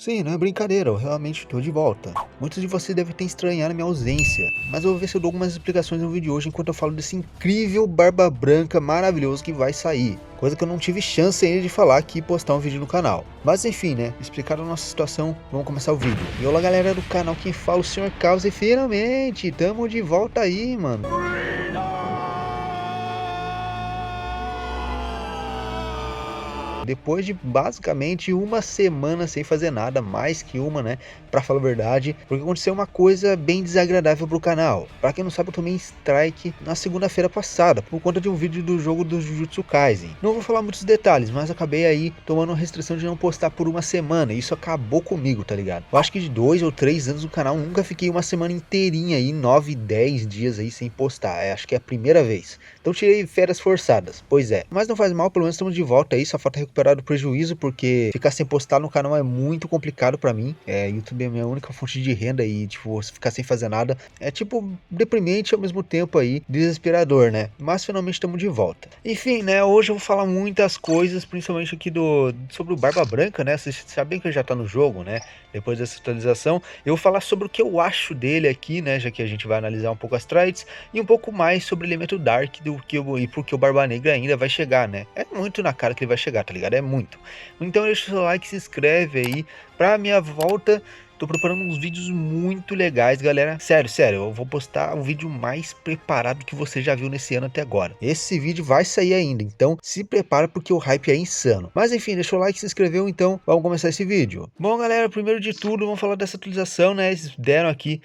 Sim, não é brincadeira, eu realmente estou de volta. Muitos de vocês devem ter estranhado a minha ausência, mas eu vou ver se eu dou algumas explicações no vídeo de hoje enquanto eu falo desse incrível Barba Branca maravilhoso que vai sair. Coisa que eu não tive chance ainda de falar aqui e postar um vídeo no canal. Mas enfim, né, explicado a nossa situação, vamos começar o vídeo. E olá galera do canal, quem fala o Sr. Caos e finalmente, tamo de volta aí, mano. Depois de basicamente uma semana sem fazer nada, mais que uma, né, pra falar a verdade, porque aconteceu uma coisa bem desagradável pro canal. Pra quem não sabe, eu tomei strike na segunda-feira passada, por conta de um vídeo do jogo do Jujutsu Kaisen. Não vou falar muitos detalhes, mas acabei aí tomando uma restrição de não postar por uma semana, e isso acabou comigo, tá ligado? Eu acho que de 2 ou 3 anos no canal, nunca fiquei uma semana inteirinha aí, 9, 10 dias aí sem postar, acho que é a primeira vez. Então tirei férias forçadas, pois é. Mas não faz mal, pelo menos estamos de volta aí, só falta recuperar do prejuízo, porque ficar sem postar no canal é muito complicado pra mim. YouTube é a minha única fonte de renda e, tipo, ficar sem fazer nada é, tipo, deprimente e ao mesmo tempo aí, desesperador, né? Mas finalmente estamos de volta. Enfim, né, hoje eu vou falar muitas coisas, principalmente aqui sobre o Barba Branca, né? Vocês sabem que ele já tá no jogo, né? Depois dessa atualização, eu vou falar sobre o que eu acho dele aqui, né? Já que a gente vai analisar um pouco as traits e um pouco mais sobre o elemento Dark e porque o Barba Negra ainda vai chegar, né? É muito na cara que ele vai chegar, tá ligado? É muito. Então deixa o seu like, se inscreve aí pra minha volta. Tô preparando uns vídeos muito legais, galera. Sério, sério, eu vou postar um vídeo mais preparado que você já viu nesse ano até agora. Esse vídeo vai sair ainda, então se prepara porque o hype é insano. Mas enfim, deixa o like, se inscreveu, então vamos começar esse vídeo. Bom, galera, primeiro de tudo, vamos falar dessa atualização, né? Eles deram aqui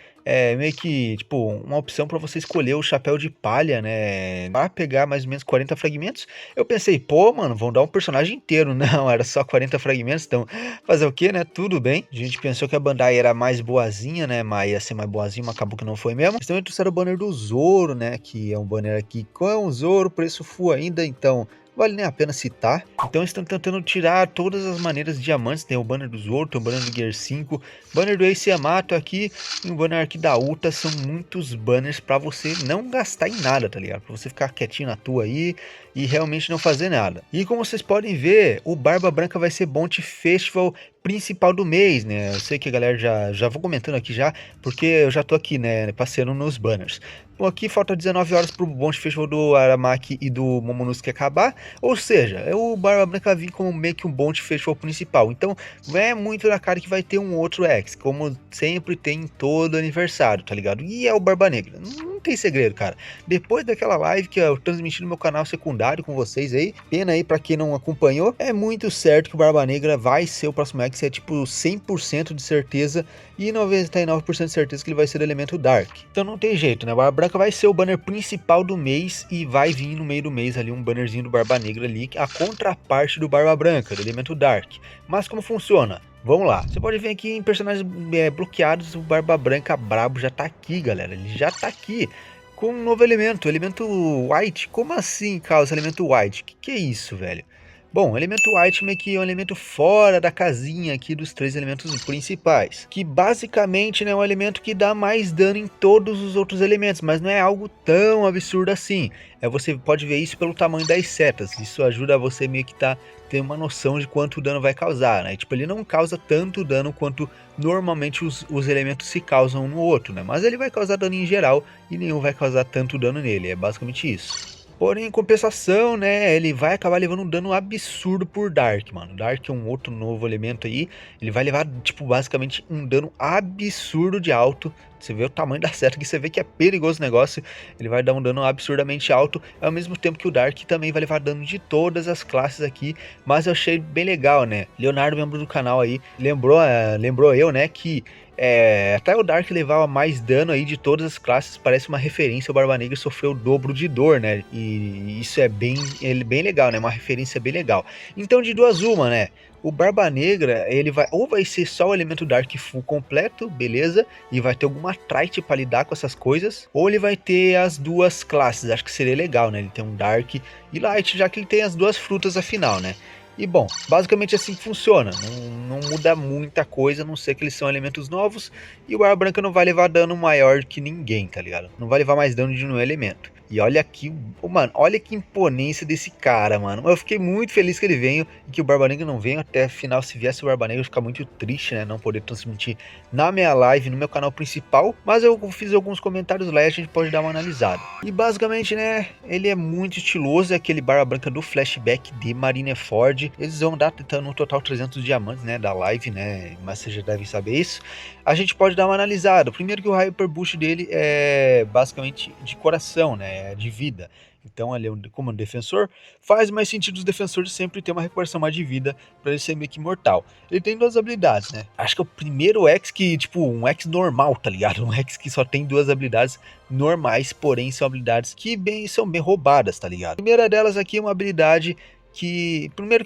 meio que, tipo, uma opção para você escolher o chapéu de palha, né? Para pegar mais ou menos 40 fragmentos. Eu pensei, pô, mano, vão dar um personagem inteiro. Não, era só 40 fragmentos, então fazer o que, né? Tudo bem. A gente pensou que a Bandai era mais boazinha, né? Mas ia ser mais boazinha, mas acabou que não foi mesmo. Eles também trouxeram o banner do Zoro, né? Que é um banner aqui com o Zoro, preço full ainda, então vale nem a pena citar. Então eles estão tentando tirar todas as maneiras de diamantes. Tem o banner do Zoro, tem o banner do Gear 5, banner do Ace Yamato aqui e o banner aqui da Uta. São muitos banners para você não gastar em nada, tá ligado? Para você ficar quietinho na tua aí e realmente não fazer nada. E como vocês podem ver, o Barba Branca vai ser Bounty Festival principal do mês, né? Eu sei que a galera já vou comentando aqui já, porque eu já tô aqui, né, passeando nos banners. Bom, aqui falta 19 horas pro Bounty Festival do Aramaki e do Momonosuke acabar, ou seja, o Barba Branca vir como meio que um Bounty Festival principal. Então, é muito na cara que vai ter um outro X, como sempre tem em todo aniversário, tá ligado? E é o Barba Negra. Não tem segredo, cara. Depois daquela live que eu transmiti no meu canal secundário com vocês aí, pena aí pra quem não acompanhou, é muito certo que o Barba Negra vai ser o próximo X, é tipo 100% de certeza e 99% de certeza que ele vai ser do elemento Dark. Então não tem jeito, né? O Barba Branca vai ser o banner principal do mês e vai vir no meio do mês ali um bannerzinho do Barba Negra ali, a contraparte do Barba Branca, do elemento Dark. Mas como funciona? Vamos lá, você pode ver aqui em personagens bloqueados, o Barba Branca brabo já tá aqui, galera, ele já tá aqui com um novo elemento, elemento White. Como assim, Carlos, elemento White? Que é isso, velho? Bom, o elemento White meio que é um elemento fora da casinha aqui dos três elementos principais, que basicamente, né, é um elemento que dá mais dano em todos os outros elementos, mas não é algo tão absurdo assim. Você pode ver isso pelo tamanho das setas, isso ajuda você meio que ter uma noção de quanto dano vai causar, né? Tipo, ele não causa tanto dano quanto normalmente os elementos se causam um no outro, né? Mas ele vai causar dano em geral e nenhum vai causar tanto dano nele, é basicamente isso. Porém, em compensação, né, ele vai acabar levando um dano absurdo por Dark, mano. Dark é um outro novo elemento aí. Ele vai levar, tipo, basicamente um dano absurdo de alto. Você vê o tamanho da seta, que você vê que é perigoso o negócio. Ele vai dar um dano absurdamente alto, ao mesmo tempo que o Dark também vai levar dano de todas as classes aqui. Mas eu achei bem legal, né? Leonardo, membro do canal aí, lembrou eu, né, que até o Dark levava mais dano aí de todas as classes, parece uma referência. O Barba Negra sofreu o dobro de dor, né? E isso é bem legal, né? Uma referência bem legal. Então, de duas uma, né? O Barba Negra, ele vai ser só o elemento Dark full completo, beleza? E vai ter alguma trait para lidar com essas coisas, ou ele vai ter as duas classes. Acho que seria legal, né? Ele tem um Dark e Light, já que ele tem as duas frutas afinal, né? E bom, basicamente assim que funciona, não muda muita coisa, a não ser que eles são elementos novos, e o Barba Branca não vai levar dano maior que ninguém, tá ligado? Não vai levar mais dano de nenhum elemento. E olha aqui, mano, olha que imponência desse cara, mano. Eu fiquei muito feliz que ele veio e que o Barba Negra não veio. Até afinal, se viesse o Barba Negra, eu ia ficar muito triste, né? Não poder transmitir na minha live, no meu canal principal. Mas eu fiz alguns comentários lá e a gente pode dar uma analisada. E basicamente, né, ele é muito estiloso. É aquele Barba Branca do flashback de Marineford. Eles vão dar no total 300 diamantes, né, da live, né? Mas vocês já devem saber isso. A gente pode dar uma analisada. Primeiro que o Hyper Boost dele é basicamente de coração, né, de vida. Então ele é como um defensor, faz mais sentido os defensores sempre ter uma recuperação mais de vida para ele ser meio que imortal. Ele tem duas habilidades, né? Acho que é o primeiro X que, tipo, um X normal, tá ligado? Um X que só tem duas habilidades normais, porém são habilidades que são bem roubadas, tá ligado? A primeira delas aqui é uma habilidade que primeiro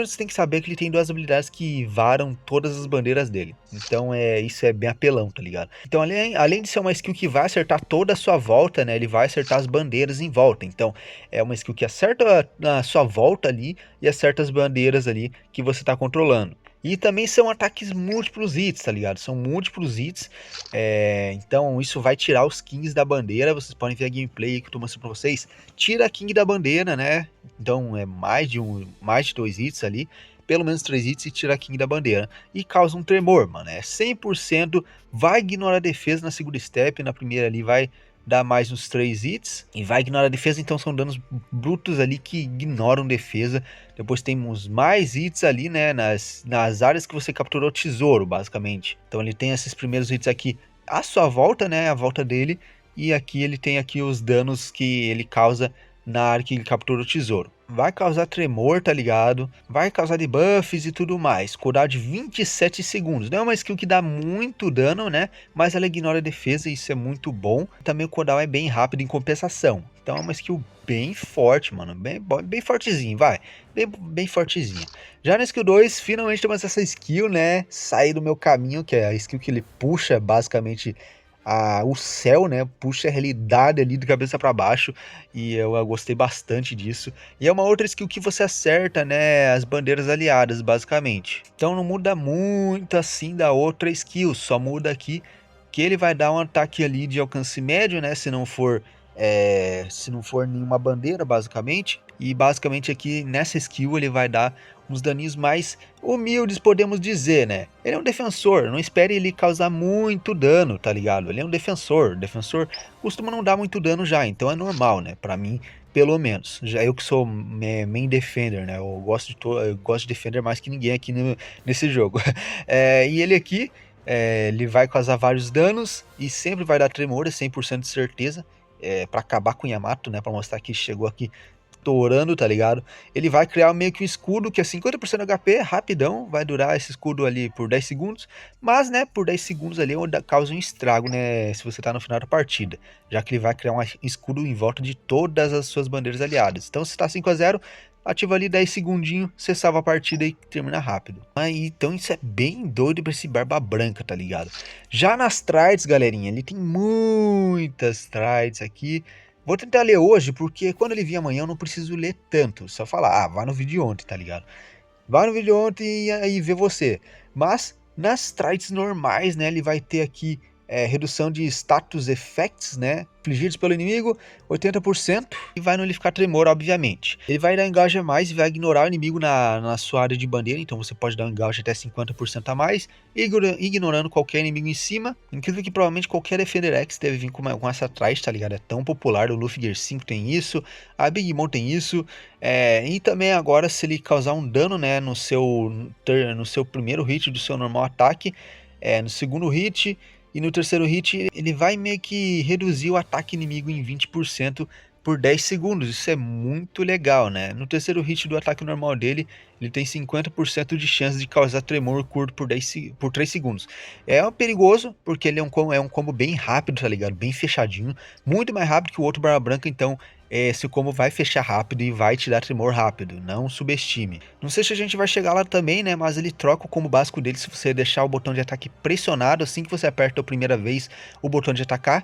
você tem que saber que ele tem duas habilidades que varam todas as bandeiras dele. Então isso é bem apelão, tá ligado? Então além de ser uma skill que vai acertar toda a sua volta, né, ele vai acertar as bandeiras em volta. Então é uma skill que acerta a sua volta ali e acerta as bandeiras ali que você tá controlando. E também são ataques múltiplos hits, tá ligado? São múltiplos hits. Então isso vai tirar os kings da bandeira. Vocês podem ver a gameplay que eu tô mostrando pra vocês. Tira a king da bandeira, né? Então é mais de 2 hits ali. Pelo menos 3 hits e tira a king da bandeira. E causa um tremor, mano. 100%. Vai ignorar a defesa na segunda step. Na primeira ali vai dar mais uns 3 hits e vai ignorar a defesa, então são danos brutos ali que ignoram defesa. Depois temos mais hits ali, né, nas áreas que você capturou tesouro, basicamente. Então ele tem esses primeiros hits aqui à sua volta, né, a volta dele, e aqui ele tem aqui os danos que ele causa na área que ele capturou o tesouro. Vai causar tremor, tá ligado? Vai causar debuffs e tudo mais. Cooldown de 27 segundos. Não é uma skill que dá muito dano, né? Mas ela ignora a defesa e isso é muito bom. Também o cooldown é bem rápido em compensação. Então é uma skill bem forte, mano. Bem fortezinho, vai. Bem fortezinho. Já na skill 2, finalmente temos essa skill, né? Sair do meu caminho, que é a skill que ele puxa basicamente o céu, né, puxa a realidade ali de cabeça para baixo, e eu gostei bastante disso. E é uma outra skill que você acerta, né, as bandeiras aliadas, basicamente. Então não muda muito assim da outra skill, só muda aqui que ele vai dar um ataque ali de alcance médio, né, se não for nenhuma bandeira, basicamente. E basicamente aqui nessa skill ele vai dar uns daninhos mais humildes, podemos dizer, né? Ele é um defensor, não espere ele causar muito dano, tá ligado? Ele é um defensor, defensor costuma não dar muito dano já, então é normal, né? Pra mim, pelo menos. Já eu que sou main defender, né? Eu gosto de defender mais que ninguém aqui nesse jogo. E ele aqui, ele vai causar vários danos e sempre vai dar tremor, é 100% de certeza. Pra acabar com o Yamato, né? Pra mostrar que chegou aqui estourando, tá ligado? Ele vai criar meio que um escudo que é 50% de HP, rapidão, vai durar esse escudo ali por 10 segundos, mas, né, por 10 segundos ali causa um estrago, né, se você tá no final da partida, já que ele vai criar um escudo em volta de todas as suas bandeiras aliadas. Então, se tá 5-0, ativa ali 10 segundinhos, você salva a partida e termina rápido. Então isso é bem doido pra esse Barba Branca, tá ligado? Já nas trades, galerinha, ele tem muitas trades aqui. Vou tentar ler hoje, porque quando ele vir amanhã eu não preciso ler tanto. Só falar, vai no vídeo de ontem, tá ligado? Vai no vídeo de ontem e aí vê você. Mas nas trades normais, né, ele vai ter aqui redução de status effects, né, infligidos pelo inimigo, 80%, e vai nulificar tremor, obviamente. Ele vai dar engage a mais e vai ignorar o inimigo na sua área de bandeira, então você pode dar um engage até 50% a mais, ignorando qualquer inimigo em cima. Incrível que provavelmente qualquer Defender X deve vir com essa trade, tá ligado? É tão popular, o Luffy Gear 5 tem isso, a Big Mom tem isso, e também agora se ele causar um dano, né, no seu primeiro hit do seu normal ataque, no segundo hit e no terceiro hit ele vai meio que reduzir o ataque inimigo em 20% por 10 segundos. Isso é muito legal, né? No terceiro hit do ataque normal dele, ele tem 50% de chance de causar tremor curto por 3 segundos. É perigoso, porque ele é um combo bem rápido, tá ligado? Bem fechadinho, muito mais rápido que o outro Barba Branca, então esse combo vai fechar rápido e vai te dar tremor rápido, não subestime. Não sei se a gente vai chegar lá também, né, mas ele troca o combo básico dele se você deixar o botão de ataque pressionado assim que você aperta a primeira vez o botão de atacar.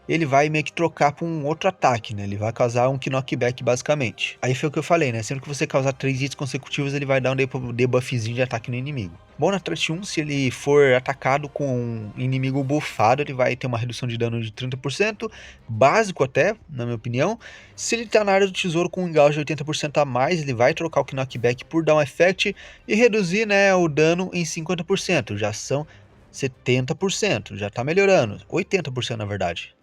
ele vai meio que trocar para um outro ataque, né? Ele vai causar um knockback basicamente. Aí foi o que eu falei, né? Sempre que você causar 3 hits consecutivos, ele vai dar um debuffzinho de ataque no inimigo. Bom, na Trait 1, se ele for atacado com um inimigo buffado, ele vai ter uma redução de dano de 30%, básico até, na minha opinião. Se ele tá na área do tesouro com um engage de 80% a mais, ele vai trocar o knockback por Down Effect e reduzir, né, o dano em 50%, já são 70%, já tá melhorando, 80% na verdade.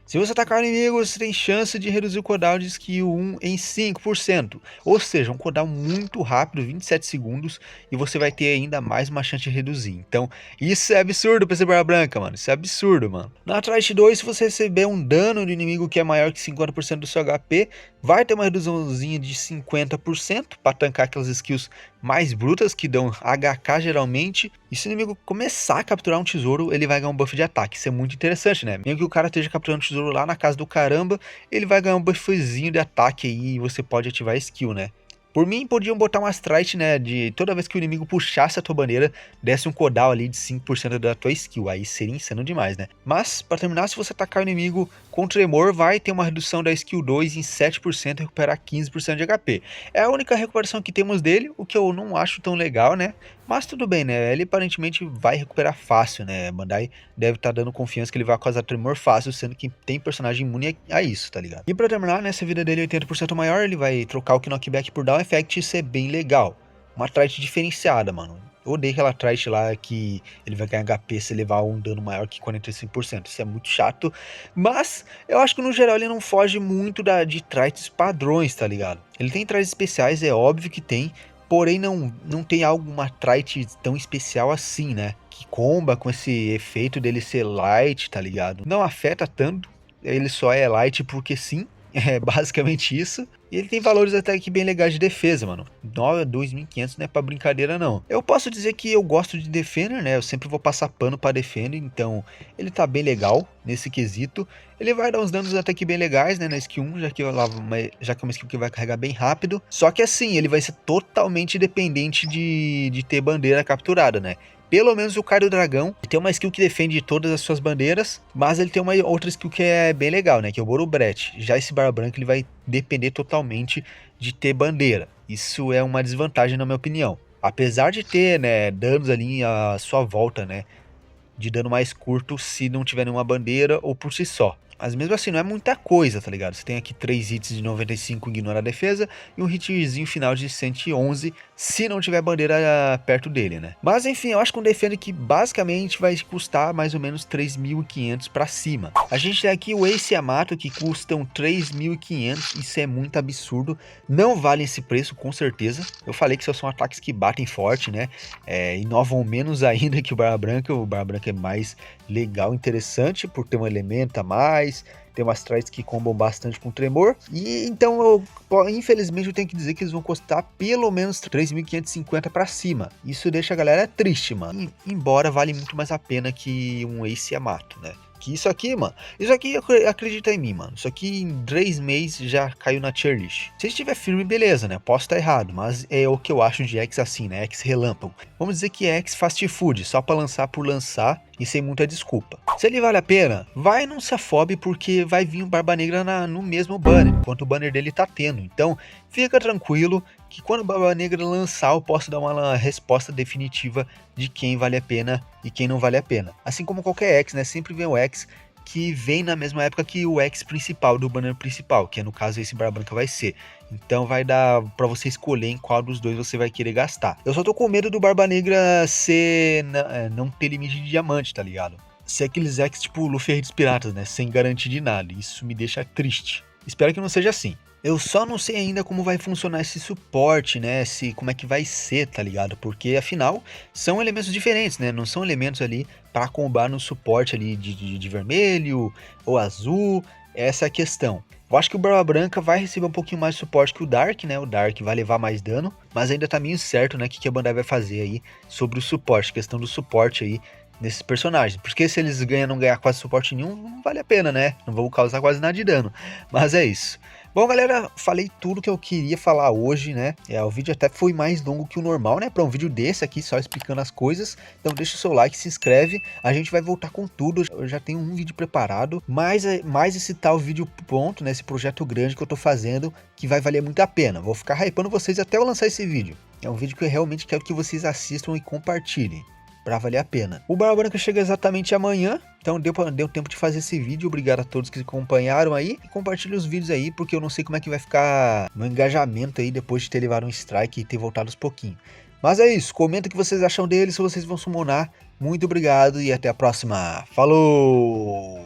Se você atacar o inimigo, você tem chance de reduzir o cooldown de skill 1 em 5%. Ou seja, um cooldown muito rápido, 27 segundos, e você vai ter ainda mais uma chance de reduzir. Então, isso é absurdo pra ser barra branca, mano. Isso é absurdo, mano. Na Trait 2, se você receber um dano do inimigo que é maior que 50% do seu HP, vai ter uma reduçãozinha de 50% para tancar aquelas skills mais brutas que dão HK geralmente. E se o inimigo começar a capturar um tesouro, ele vai ganhar um buff de ataque. Isso é muito interessante, né? Mesmo que o cara esteja capturando um tesouro lá na casa do caramba, ele vai ganhar um buffzinho de ataque aí e você pode ativar a skill, né? Por mim, podiam botar umas trait, né, de toda vez que o inimigo puxasse a tua bandeira, desse um cooldown ali de 5% da tua skill, aí seria insano demais, né? Mas, para terminar, se você atacar o inimigo com tremor, vai ter uma redução da skill 2 em 7% e recuperar 15% de HP. É a única recuperação que temos dele, o que eu não acho tão legal, né? Mas tudo bem, né? Ele aparentemente vai recuperar fácil, né? Bandai deve estar dando confiança que ele vai causar tremor fácil, sendo que tem personagem imune a isso, tá ligado? E pra terminar, né? Se a vida dele é 80% maior, ele vai trocar o knockback por Down Effect, isso é bem legal. Uma trait diferenciada, mano. Eu odeio aquela trait lá que ele vai ganhar HP se levar um dano maior que 45%. Isso é muito chato. Mas eu acho que no geral ele não foge muito de traits padrões, tá ligado? Ele tem traits especiais, é óbvio que tem. Porém, não tem alguma trait tão especial assim, né? Que comba com esse efeito dele ser light, tá ligado? Não afeta tanto. Ele só é light porque sim. É basicamente isso. E ele tem valores até que bem legais de defesa, mano. 2.500 não é pra brincadeira, não. Eu posso dizer que eu gosto de Defender, né? Eu sempre vou passar pano pra Defender, então ele tá bem legal nesse quesito. Ele vai dar uns danos até que bem legais, né? Na skill 1, já que é uma skill que vai carregar bem rápido. Só que assim, ele vai ser totalmente dependente de ter bandeira capturada, né? Pelo menos o Caio do Dragão tem uma skill que defende todas as suas bandeiras, mas ele tem uma outra skill que é bem legal, né? Que é o Borobret. Já esse Barba Branca ele vai depender totalmente de ter bandeira. Isso é uma desvantagem na minha opinião. Apesar de ter, né, danos ali à sua volta, né? De dano mais curto se não tiver nenhuma bandeira ou por si só. Mas mesmo assim, não é muita coisa, tá ligado? Você tem aqui 3 hits de 95 ignora a defesa e um hitzinho final de 111 se não tiver bandeira perto dele, né? Mas enfim, eu acho que um Defender que basicamente vai custar mais ou menos 3.500 pra cima. A gente tem aqui o Ace Yamato que custam 3.500, isso é muito absurdo. Não vale esse preço, com certeza. Eu falei que são ataques que batem forte, né? Inovam menos ainda que o Barba Branca. O Barba Branca é mais legal, interessante, por ter um elemento a mais, tem umas traits que combam bastante com tremor, e então infelizmente eu tenho que dizer que eles vão custar pelo menos 3.550 para cima. Isso deixa a galera triste, mano, embora vale muito mais a pena que um Ace Yamato, né? Que isso aqui, mano, acredita em mim, mano, isso aqui em 3 meses já caiu na tier list. Se estiver firme, beleza, né? Posso estar errado, mas é o que eu acho de X assim, né? X relâmpago. Vamos dizer que é X fast food, só pra lançar por lançar e sem muita desculpa. Se ele vale a pena, vai, não se afobe, porque vai vir o Barba Negra no mesmo banner, enquanto o banner dele tá tendo. Então, fica tranquilo que quando o Barba Negra lançar, eu posso dar uma resposta definitiva de quem vale a pena e quem não vale a pena. Assim como qualquer X, né? Sempre vem o X que vem na mesma época que o X principal do banner principal, que é no caso esse Barba Branca vai ser. Então vai dar pra você escolher em qual dos dois você vai querer gastar. Eu só tô com medo do Barba Negra não ter limite de diamante, tá ligado? Ser aqueles X tipo Luffy dos Piratas, né? Sem garantia de nada. Isso me deixa triste. Espero que não seja assim. Eu só não sei ainda como vai funcionar esse suporte, né? Como é que vai ser, tá ligado? Porque afinal são elementos diferentes, né? Não são elementos ali para combar no suporte ali de vermelho ou azul. Essa é a questão. Eu acho que o Barba Branca vai receber um pouquinho mais de suporte que o Dark, né? O Dark vai levar mais dano, mas ainda tá meio certo, né? O que a Bandai vai fazer aí sobre o suporte, questão do suporte aí nesses personagens. Porque se eles não ganhar quase suporte nenhum, não vale a pena, né? Não vão causar quase nada de dano. Mas é isso. Bom, galera, falei tudo que eu queria falar hoje, né? O vídeo até foi mais longo que o normal, né? Para um vídeo desse aqui, só explicando as coisas. Então deixa o seu like, se inscreve. A gente vai voltar com tudo. Eu já tenho um vídeo preparado, mais esse tal vídeo pronto, né? Esse projeto grande que eu tô fazendo, que vai valer muito a pena. Vou ficar hypando vocês até eu lançar esse vídeo. É um vídeo que eu realmente quero que vocês assistam e compartilhem, pra valer a pena. O Barba Branca chega exatamente amanhã, então deu tempo de fazer esse vídeo. Obrigado a todos que acompanharam aí, e compartilhe os vídeos aí, porque eu não sei como é que vai ficar no engajamento aí depois de ter levado um strike e ter voltado aos pouquinhos. Mas é isso, comenta o que vocês acham dele, se vocês vão summonar. Muito obrigado e até a próxima. Falou!